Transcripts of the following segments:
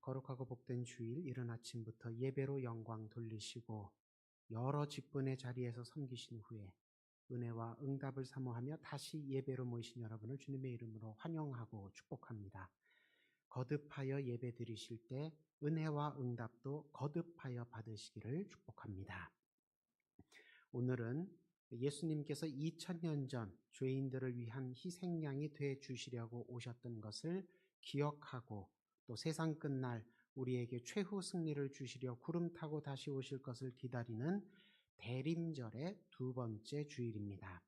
거룩하고 복된 주일 이른 아침부터 예배로 영광 돌리시고 여러 직분의 자리에서 섬기신 후에 은혜와 응답을 사모하며 다시 예배로 모이신 여러분을 주님의 이름으로 환영하고 축복합니다. 거듭하여 예배 드리실 때 은혜와 응답도 거듭하여 받으시기를 축복합니다. 오늘은 예수님께서 2000년 전 죄인들을 위한 희생양이 돼 주시려고 오셨던 것을 기억하고 또 세상 끝날 우리에게 최후 승리를 주시려 구름 타고 다시 오실 것을 기다리는 대림절의 두 번째 주일입니다.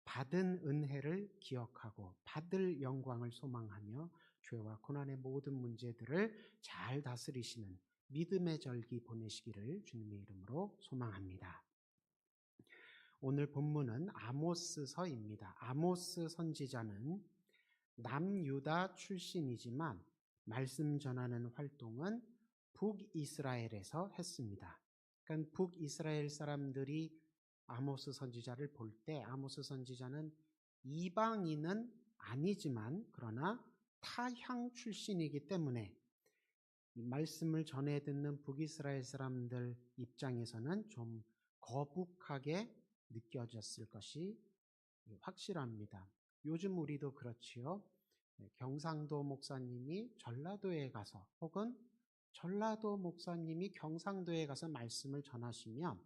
받은 은혜를 기억하고 받을 영광을 소망하며 죄와 고난의 모든 문제들을 잘 다스리시는 믿음의 절기 보내시기를 주님의 이름으로 소망합니다. 오늘 본문은 아모스서입니다. 아모스 선지자는 남유다 출신이지만 말씀 전하는 활동은 북이스라엘에서 했습니다. 그러니까 북이스라엘 사람들이 아모스 선지자를 볼 때 아모스 선지자는 이방인은 아니지만 그러나 타향 출신이기 때문에 이 말씀을 전해 듣는 북이스라엘 사람들 입장에서는 좀 거북하게 느껴졌을 것이 확실합니다. 요즘 우리도 그렇지요. 경상도 목사님이 전라도에 가서 혹은 전라도 목사님이 경상도에 가서 말씀을 전하시면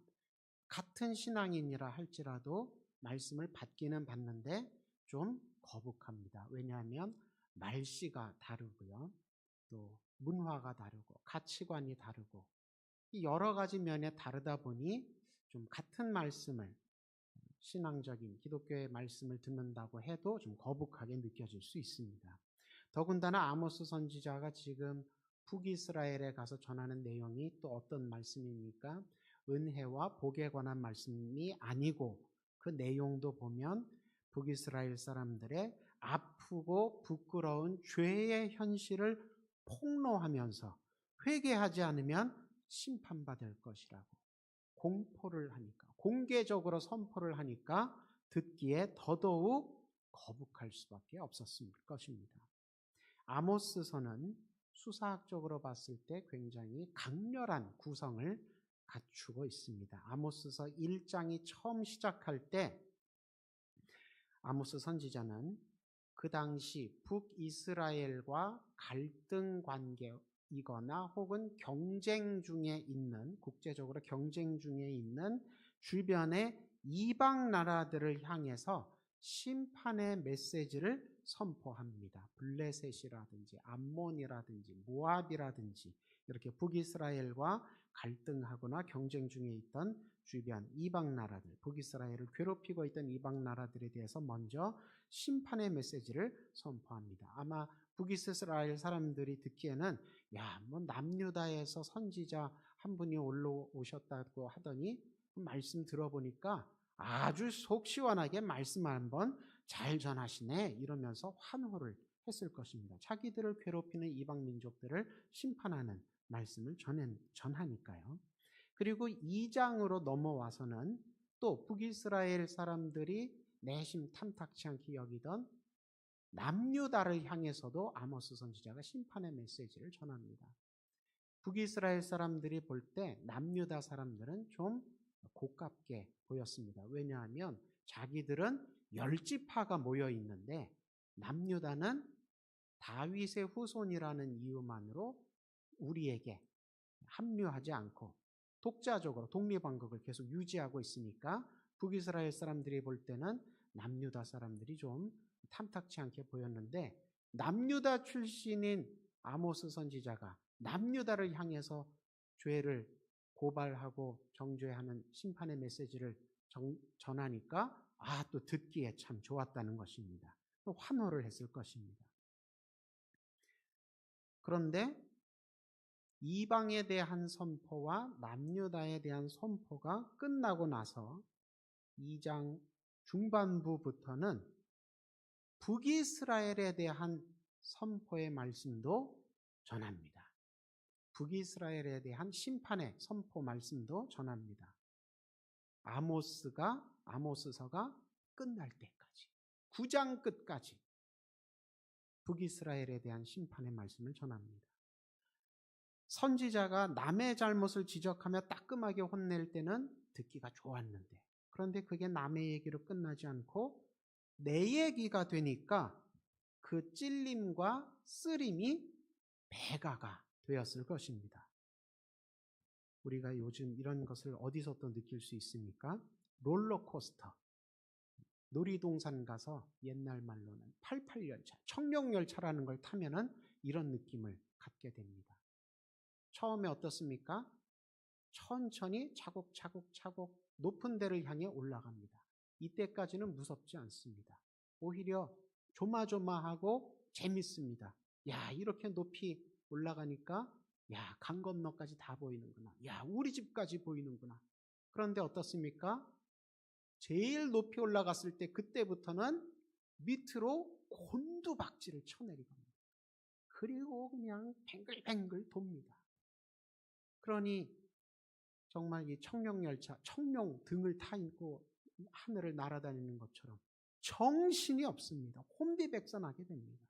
같은 신앙인이라 할지라도 말씀을 받기는 받는데 좀 거북합니다. 왜냐하면 말씨가 다르고요. 또 문화가 다르고 가치관이 다르고 여러 가지 면에 다르다 보니 좀 같은 말씀을 신앙적인 기독교의 말씀을 듣는다고 해도 좀 거북하게 느껴질 수 있습니다. 더군다나 아모스 선지자가 지금 북이스라엘에 가서 전하는 내용이 또 어떤 말씀입니까? 은혜와 복에 관한 말씀이 아니고 그 내용도 보면 북이스라엘 사람들의 아프고 부끄러운 죄의 현실을 폭로하면서 회개하지 않으면 심판받을 것이라고 공포를 하니까, 공개적으로 선포를 하니까 듣기에 더더욱 거북할 수밖에 없었을 것입니다. 아모스서는 수사학적으로 봤을 때 굉장히 강렬한 구성을 갖추고 있습니다. 아모스서 1장이 처음 시작할 때 아모스 선지자는 그 당시 북이스라엘과 갈등 관계이거나 혹은 경쟁 중에 있는, 국제적으로 경쟁 중에 있는 주변의 이방 나라들을 향해서 심판의 메시지를 선포합니다. 블레셋이라든지 암몬이라든지 모압이라든지 이렇게 북이스라엘과 갈등하거나 경쟁 중에 있던 주변 이방 나라들, 북이스라엘을 괴롭히고 있던 이방 나라들에 대해서 먼저 심판의 메시지를 선포합니다. 아마 북이스라엘 사람들이 듣기에는 뭐 남유다에서 선지자 한 분이 올라오셨다고 하더니 말씀 들어보니까 아주 속 시원하게 말씀 한번 잘 전하시네 이러면서 환호를 했을 것입니다. 자기들을 괴롭히는 이방 민족들을 심판하는 말씀을 전하니까요. 그리고 2장으로 넘어와서는 또 북이스라엘 사람들이 내심 탐탁치 않게 여기던 남유다를 향해서도 아모스 선지자가 심판의 메시지를 전합니다. 북이스라엘 사람들이 볼 때 남유다 사람들은 좀 고깝게 보였습니다. 왜냐하면 자기들은 10지파가 모여 있는데 남유다는 다윗의 후손이라는 이유만으로 우리에게 합류하지 않고 독자적으로 독립왕국을 계속 유지하고 있으니까 북이스라엘 사람들이 볼 때는 남유다 사람들이 좀 탐탁치 않게 보였는데 남유다 출신인 아모스 선지자가 남유다를 향해서 죄를 고발하고 정죄하는 심판의 메시지를 전하니까 또 듣기에 참 좋았다는 것입니다. 환호를 했을 것입니다. 그런데 이방에 대한 선포와 남유다에 대한 선포가 끝나고 나서 2장 중반부부터는 북이스라엘에 대한 선포의 말씀도 전합니다. 북이스라엘에 대한 심판의 선포 말씀도 전합니다. 아모스서가 끝날 때까지 9장 끝까지 북이스라엘에 대한 심판의 말씀을 전합니다. 선지자가 남의 잘못을 지적하며 따끔하게 혼낼 때는 듣기가 좋았는데, 그런데 그게 남의 얘기로 끝나지 않고 내 얘기가 되니까 그 찔림과 쓰림이 배가가 되었을 것입니다. 우리가 요즘 이런 것을 어디서 또 느낄 수 있습니까? 롤러코스터. 놀이동산 가서 옛날 말로는 88열차, 청룡열차라는 걸 타면은 이런 느낌을 갖게 됩니다. 처음에 어떻습니까? 천천히 차곡차곡 높은 데를 향해 올라갑니다. 이때까지는 무섭지 않습니다. 오히려 조마조마하고 재밌습니다. 야, 이렇게 높이 올라가니까 야, 강 건너까지 다 보이는구나. 야, 우리 집까지 보이는구나. 그런데 어떻습니까? 제일 높이 올라갔을 때 그때부터는 밑으로 곤두박질을 쳐내리고 합니다. 그리고 그냥 뱅글뱅글 돕니다. 그러니 정말 이 청룡열차, 청룡 등을 타 있고 하늘을 날아다니는 것처럼 정신이 없습니다. 혼비백산하게 됩니다.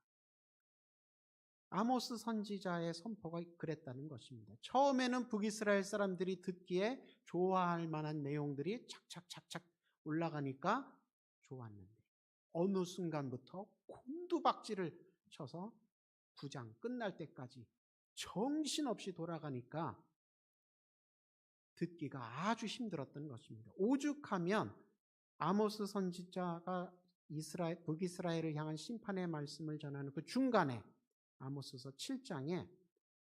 아모스 선지자의 선포가 그랬다는 것입니다. 처음에는 북이스라엘 사람들이 듣기에 좋아할 만한 내용들이 착착착착 올라가니까 좋았는데 어느 순간부터 곤두박질을 쳐서 9장 끝날 때까지 정신없이 돌아가니까 듣기가 아주 힘들었던 것입니다. 오죽하면 아모스 선지자가 북이스라엘을 향한 심판의 말씀을 전하는 그 중간에 아모스서 7장에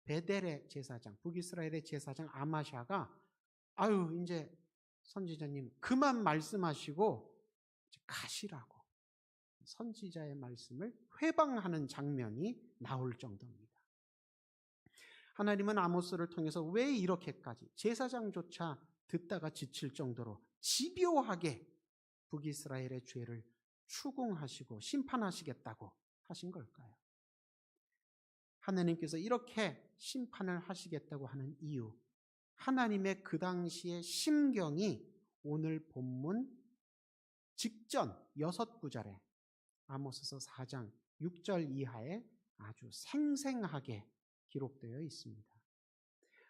베델의 제사장, 북이스라엘의 제사장 아마샤가 아유 이제 선지자님 그만 말씀하시고 가시라고 선지자의 말씀을 회방하는 장면이 나올 정도입니다. 하나님은 아모스를 통해서 왜 이렇게까지 제사장조차 듣다가 지칠 정도로 집요하게 북이스라엘의 죄를 추궁하시고 심판하시겠다고 하신 걸까요? 하나님께서 이렇게 심판을 하시겠다고 하는 이유, 하나님의 그 당시의 심경이 오늘 본문 직전 6구절에 아모스서 4장 6절 이하에 아주 생생하게 기록되어 있습니다.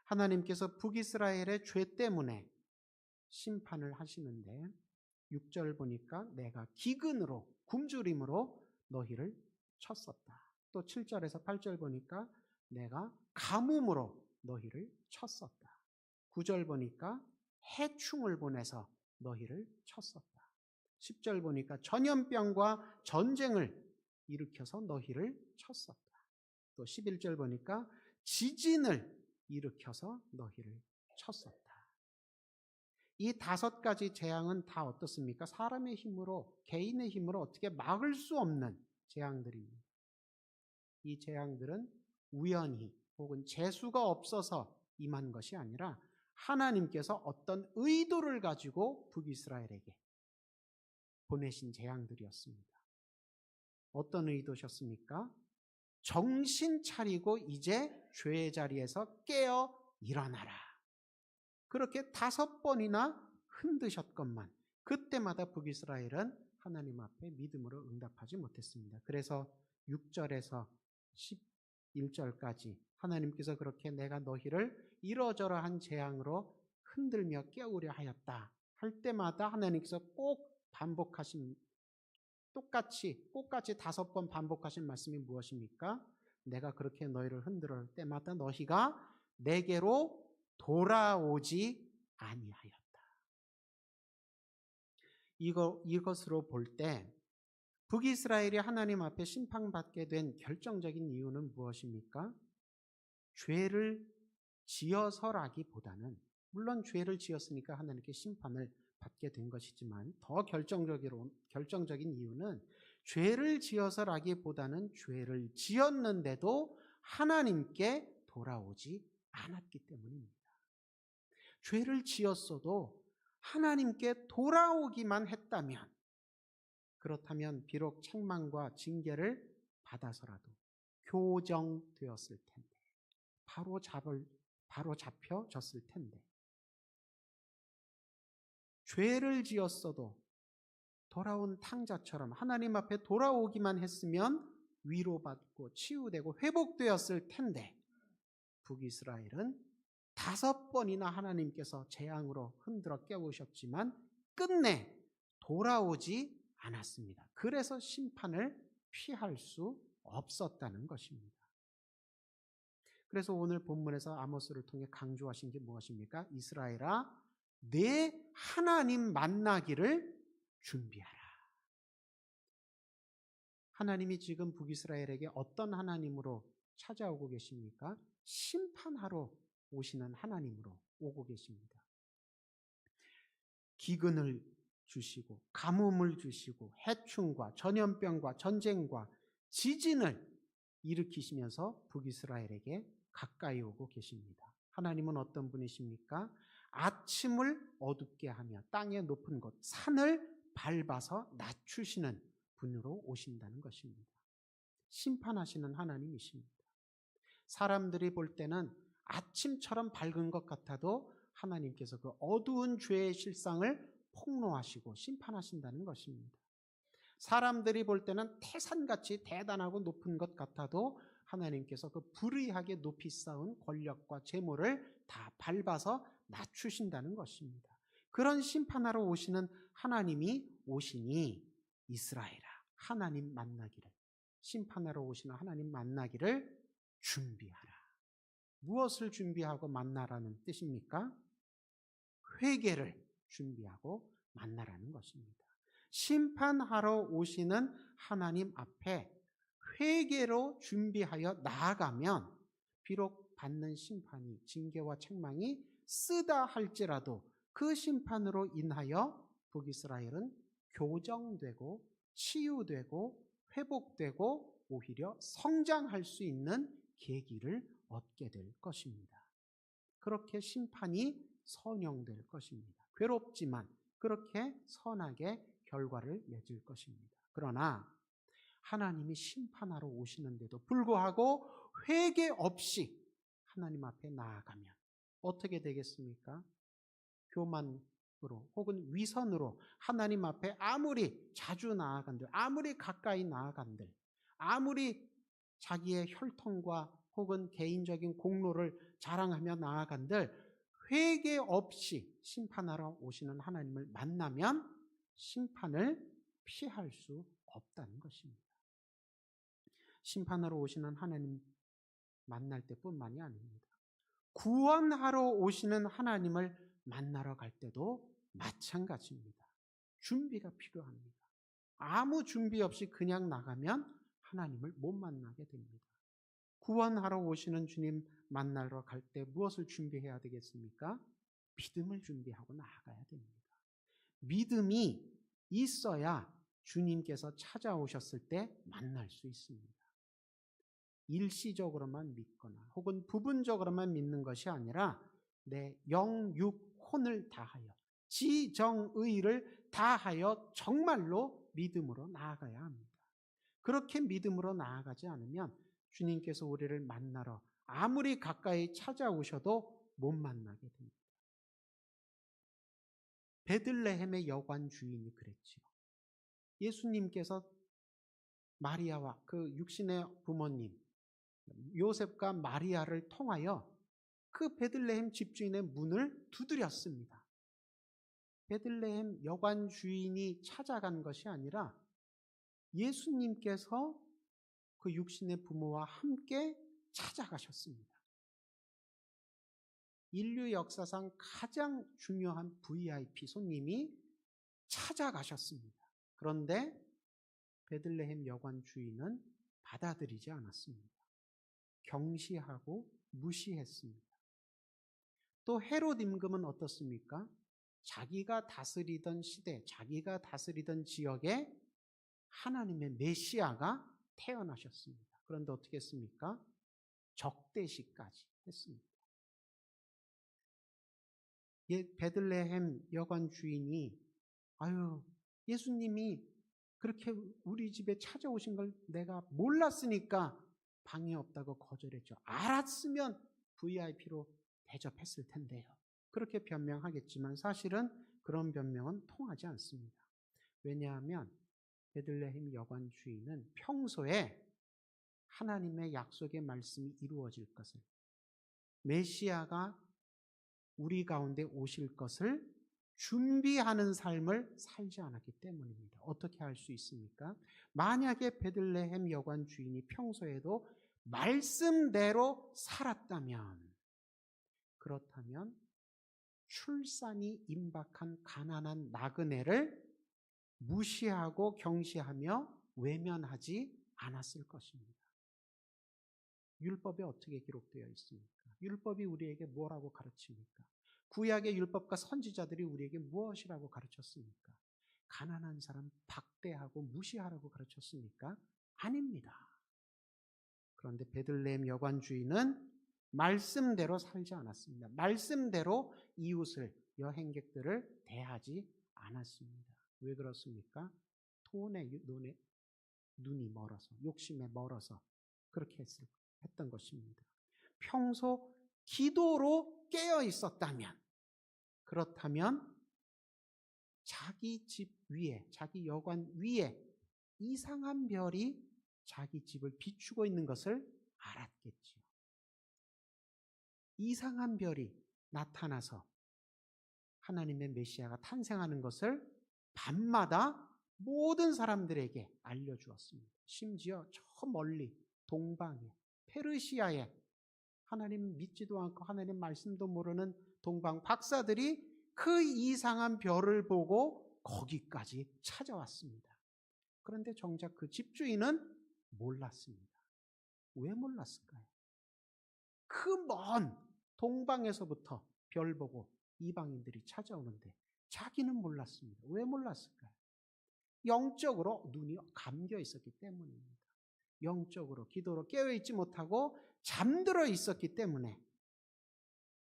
하나님께서 북이스라엘의 죄 때문에 심판을 하시는데 6절 보니까 내가 기근으로 굶주림으로 너희를 쳤었다. 또 7절에서 8절 보니까 내가 가뭄으로 너희를 쳤었다. 9절 보니까 해충을 보내서 너희를 쳤었다. 10절 보니까 전염병과 전쟁을 일으켜서 너희를 쳤었다. 또 11절 보니까 지진을 일으켜서 너희를 쳤었다. 이 5가지 재앙은 다 어떻습니까? 사람의 힘으로, 개인의 힘으로 어떻게 막을 수 없는 재앙들입니다. 이 재앙들은 우연히 혹은 재수가 없어서 임한 것이 아니라 하나님께서 어떤 의도를 가지고 북이스라엘에게 보내신 재앙들이었습니다. 어떤 의도셨습니까? 정신 차리고 이제 죄의 자리에서 깨어 일어나라. 그렇게 5번이나 흔드셨건만 그때마다 북이스라엘은 하나님 앞에 믿음으로 응답하지 못했습니다. 그래서 6절에서 11절까지 하나님께서 그렇게 내가 너희를 이러저러한 재앙으로 흔들며 깨우려 하였다 할 때마다 하나님께서 꼭 반복하신 똑같이 5번 반복하신 말씀이 무엇입니까? 내가 그렇게 너희를 흔들어 때마다 너희가 내게로 돌아오지 아니하였다. 이것으로 볼 때 북이스라엘이 하나님 앞에 심판받게 된 결정적인 이유는 무엇입니까? 죄를 지어서라기보다는 물론 죄를 지었으니까 하나님께 심판을 받게 된 것이지만 더 결정적인 이유는 죄를 지어서라기보다는 죄를 지었는데도 하나님께 돌아오지 않았기 때문입니다. 죄를 지었어도 하나님께 돌아오기만 했다면 그렇다면 비록 책망과 징계를 받아서라도 교정되었을 텐데 바로 잡혀졌을 텐데 죄를 지었어도 돌아온 탕자처럼 하나님 앞에 돌아오기만 했으면 위로받고 치유되고 회복되었을 텐데 북이스라엘은 5번이나 하나님께서 재앙으로 흔들어 깨우셨지만 끝내 돌아오지 않았습니다. 그래서 심판을 피할 수 없었다는 것입니다. 그래서 오늘 본문에서 아모스를 통해 강조하신 게 무엇입니까? 이스라엘아, 내 하나님 만나기를 준비하라. 하나님이 지금 북이스라엘에게 어떤 하나님으로 찾아오고 계십니까? 심판하러 오시는 하나님으로 오고 계십니다. 기근을 주시고 가뭄을 주시고 해충과 전염병과 전쟁과 지진을 일으키시면서 북이스라엘에게 가까이 오고 계십니다. 하나님은 어떤 분이십니까? 아침을 어둡게 하며 땅의 높은 곳, 산을 밟아서 낮추시는 분으로 오신다는 것입니다. 심판하시는 하나님이십니다. 사람들이 볼 때는 아침처럼 밝은 것 같아도 하나님께서 그 어두운 죄의 실상을 폭로하시고 심판하신다는 것입니다. 사람들이 볼 때는 태산같이 대단하고 높은 것 같아도 하나님께서 그 불의하게 높이 쌓은 권력과 재물을 다 밟아서 낮추신다는 것입니다. 그런 심판하러 오시는 하나님이 오시니 이스라엘아, 하나님 만나기를, 심판하러 오시는 하나님 만나기를 준비하라. 무엇을 준비하고 만나라는 뜻입니까? 회개를 준비하고 만나라는 것입니다. 심판하러 오시는 하나님 앞에 회개로 준비하여 나아가면 비록 받는 심판이, 징계와 책망이 쓰다 할지라도 그 심판으로 인하여 북이스라엘은 교정되고 치유되고 회복되고 오히려 성장할 수 있는 계기를 얻게 될 것입니다. 그렇게 심판이 선영될 것입니다. 괴롭지만 그렇게 선하게 결과를 맺을 것입니다. 그러나 하나님이 심판하러 오시는데도 불구하고 회개 없이 하나님 앞에 나아가면 어떻게 되겠습니까? 교만으로 혹은 위선으로 하나님 앞에 아무리 자주 나아간들, 아무리 가까이 나아간들, 아무리 자기의 혈통과 혹은 개인적인 공로를 자랑하며 나아간들, 회개 없이 심판하러 오시는 하나님을 만나면 심판을 피할 수 없다는 것입니다. 심판하러 오시는 하나님 만날 때뿐만이 아닙니다. 구원하러 오시는 하나님을 만나러 갈 때도 마찬가지입니다. 준비가 필요합니다. 아무 준비 없이 그냥 나가면 하나님을 못 만나게 됩니다. 구원하러 오시는 주님 만나러 갈 때 무엇을 준비해야 되겠습니까? 믿음을 준비하고 나아가야 됩니다. 믿음이 있어야 주님께서 찾아오셨을 때 만날 수 있습니다. 일시적으로만 믿거나 혹은 부분적으로만 믿는 것이 아니라 내 영, 육, 혼을 다하여 지정의를 다하여 정말로 믿음으로 나아가야 합니다. 그렇게 믿음으로 나아가지 않으면 주님께서 우리를 만나러 아무리 가까이 찾아오셔도 못 만나게 됩니다. 베들레헴의 여관 주인이 그랬지요. 예수님께서 마리아와 그 육신의 부모님 요셉과 마리아를 통하여 그 베들레헴 집주인의 문을 두드렸습니다. 베들레헴 여관 주인이 찾아간 것이 아니라 예수님께서 그 육신의 부모와 함께 찾아가셨습니다. 인류 역사상 가장 중요한 VIP 손님이 찾아가셨습니다. 그런데 베들레헴 여관 주인은 받아들이지 않았습니다. 경시하고 무시했습니다. 또 헤롯 임금은 어떻습니까? 자기가 다스리던 시대, 자기가 다스리던 지역에 하나님의 메시아가 태어나셨습니다. 그런데 어떻게 했습니까? 적대시까지 했습니다. 베들레헴 여관 주인이 예수님이 그렇게 우리 집에 찾아오신 걸 내가 몰랐으니까 방해 없다고 거절했죠. 알았으면 VIP로 대접했을 텐데요. 그렇게 변명하겠지만 사실은 그런 변명은 통하지 않습니다. 왜냐하면 베들레헴 여관 주인은 평소에 하나님의 약속의 말씀이 이루어질 것을, 메시아가 우리 가운데 오실 것을 준비하는 삶을 살지 않았기 때문입니다. 어떻게 할 수 있습니까? 만약에 베들레헴 여관 주인이 평소에도 말씀대로 살았다면, 그렇다면 출산이 임박한 가난한 나그네를 무시하고 경시하며 외면하지 않았을 것입니다. 율법에 어떻게 기록되어 있습니까? 율법이 우리에게 뭐라고 가르칩니까? 구약의 율법과 선지자들이 우리에게 무엇이라고 가르쳤습니까? 가난한 사람 박대하고 무시하라고 가르쳤습니까? 아닙니다. 그런데 베들레헴 여관 주인은 말씀대로 살지 않았습니다. 말씀대로 이웃을, 여행객들을 대하지 않았습니다. 왜 그렇습니까? 돈에 눈이 멀어서, 욕심에 멀어서 그렇게 했던 것입니다. 평소 기도로 깨어 있었다면, 그렇다면 자기 집 위에, 자기 여관 위에 이상한 별이 자기 집을 비추고 있는 것을 알았겠지요. 이상한 별이 나타나서 하나님의 메시아가 탄생하는 것을 밤마다 모든 사람들에게 알려주었습니다. 심지어 저 멀리 동방에, 페르시아에 하나님 믿지도 않고 하나님 말씀도 모르는 동방 박사들이 그 이상한 별을 보고 거기까지 찾아왔습니다. 그런데 정작 그 집주인은 몰랐습니다. 왜 몰랐을까요? 그 먼 동방에서부터 별 보고 이방인들이 찾아오는데 자기는 몰랐습니다. 왜 몰랐을까요? 영적으로 눈이 감겨 있었기 때문입니다. 영적으로 기도로 깨어있지 못하고 잠들어 있었기 때문에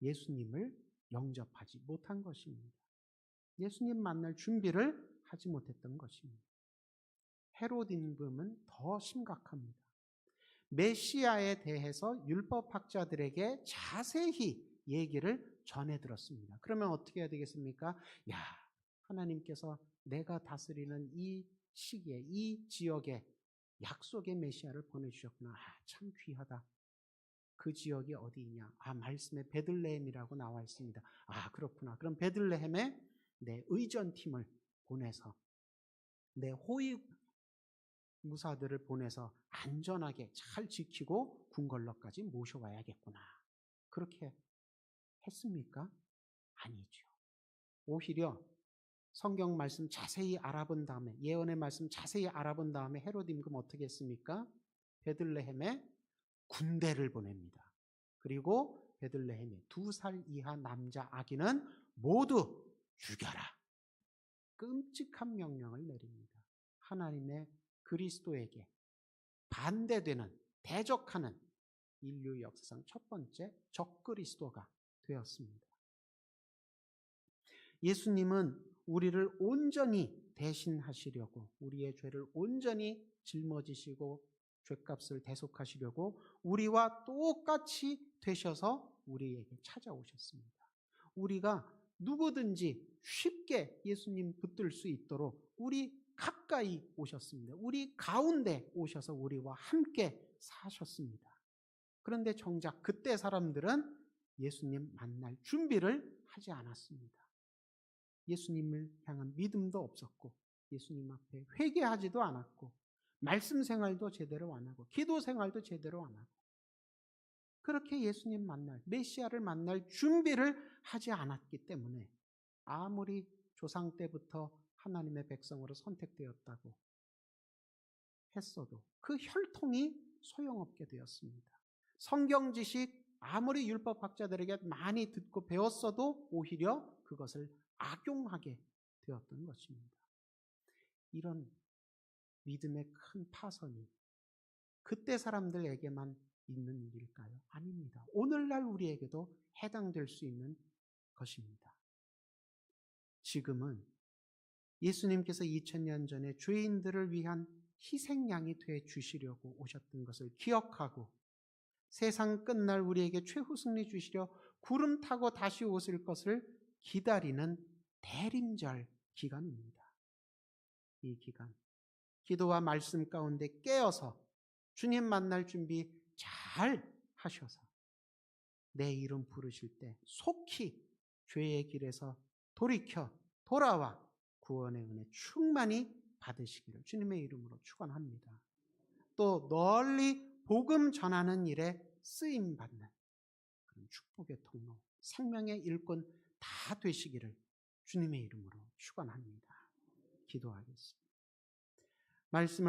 예수님을 영접하지 못한 것입니다. 예수님 만날 준비를 하지 못했던 것입니다. 헤롯 임금은 더 심각합니다. 메시아에 대해서 율법학자들에게 자세히 얘기를 전해 들었습니다. 그러면 어떻게 해야 되겠습니까? 야, 하나님께서 내가 다스리는 이 시기에, 이 지역에 약속의 메시아를 보내주셨구나. 아, 참 귀하다. 그 지역이 어디이냐? 아, 말씀에 베들레헴이라고 나와 있습니다. 아, 그렇구나. 그럼 베들레헴에 내 의전팀을 보내서 내 호위 무사들을 보내서 안전하게 잘 지키고 궁궐로까지 모셔와야겠구나. 그렇게 했습니까? 아니죠. 오히려 성경 말씀 자세히 알아본 다음에, 예언의 말씀 자세히 알아본 다음에 헤롯 임금 어떻게 했습니까? 베들레헴에 군대를 보냅니다. 그리고 베들레헴에 2살 이하 남자 아기는 모두 죽여라. 끔찍한 명령을 내립니다. 하나님의 그리스도에게 반대되는, 대적하는 인류 역사상 첫 번째 적그리스도가 되었습니다. 예수님은 우리를 온전히 대신하시려고, 우리의 죄를 온전히 짊어지시고 죄값을 대속하시려고 우리와 똑같이 되셔서 우리에게 찾아오셨습니다. 우리가 누구든지 쉽게 예수님 붙들 수 있도록 우리 가까이 오셨습니다. 우리 가운데 오셔서 우리와 함께 사셨습니다. 그런데 정작 그때 사람들은 예수님 만날 준비를 하지 않았습니다. 예수님을 향한 믿음도 없었고, 예수님 앞에 회개하지도 않았고, 말씀 생활도 제대로 안 하고, 기도 생활도 제대로 안 하고, 그렇게 예수님 만날, 메시아를 만날 준비를 하지 않았기 때문에 아무리 조상 때부터 하나님의 백성으로 선택되었다고 했어도 그 혈통이 소용없게 되었습니다. 성경 지식 아무리 율법학자들에게 많이 듣고 배웠어도 오히려 그것을 악용하게 되었던 것입니다. 이런 믿음의 큰 파선이 그때 사람들에게만 있는 일일까요? 아닙니다. 오늘날 우리에게도 해당될 수 있는 것입니다. 지금은 예수님께서 2000년 전에 죄인들을 위한 희생양이 되어 주시려고 오셨던 것을 기억하고 세상 끝날 우리에게 최후 승리 주시려 구름 타고 다시 오실 것을 기다리는 대림절 기간입니다. 이 기간, 기도와 말씀 가운데 깨어서 주님 만날 준비 잘 하셔서 내 이름 부르실 때 속히 죄의 길에서 돌이켜 돌아와 구원의 은혜 충만히 받으시기를 주님의 이름으로 축원합니다. 또 널리 복음 전하는 일에 쓰임 받는 그런 축복의 통로, 생명의 일꾼 다 되시기를 주님의 이름으로 축원합니다. 기도하겠습니다. 말씀을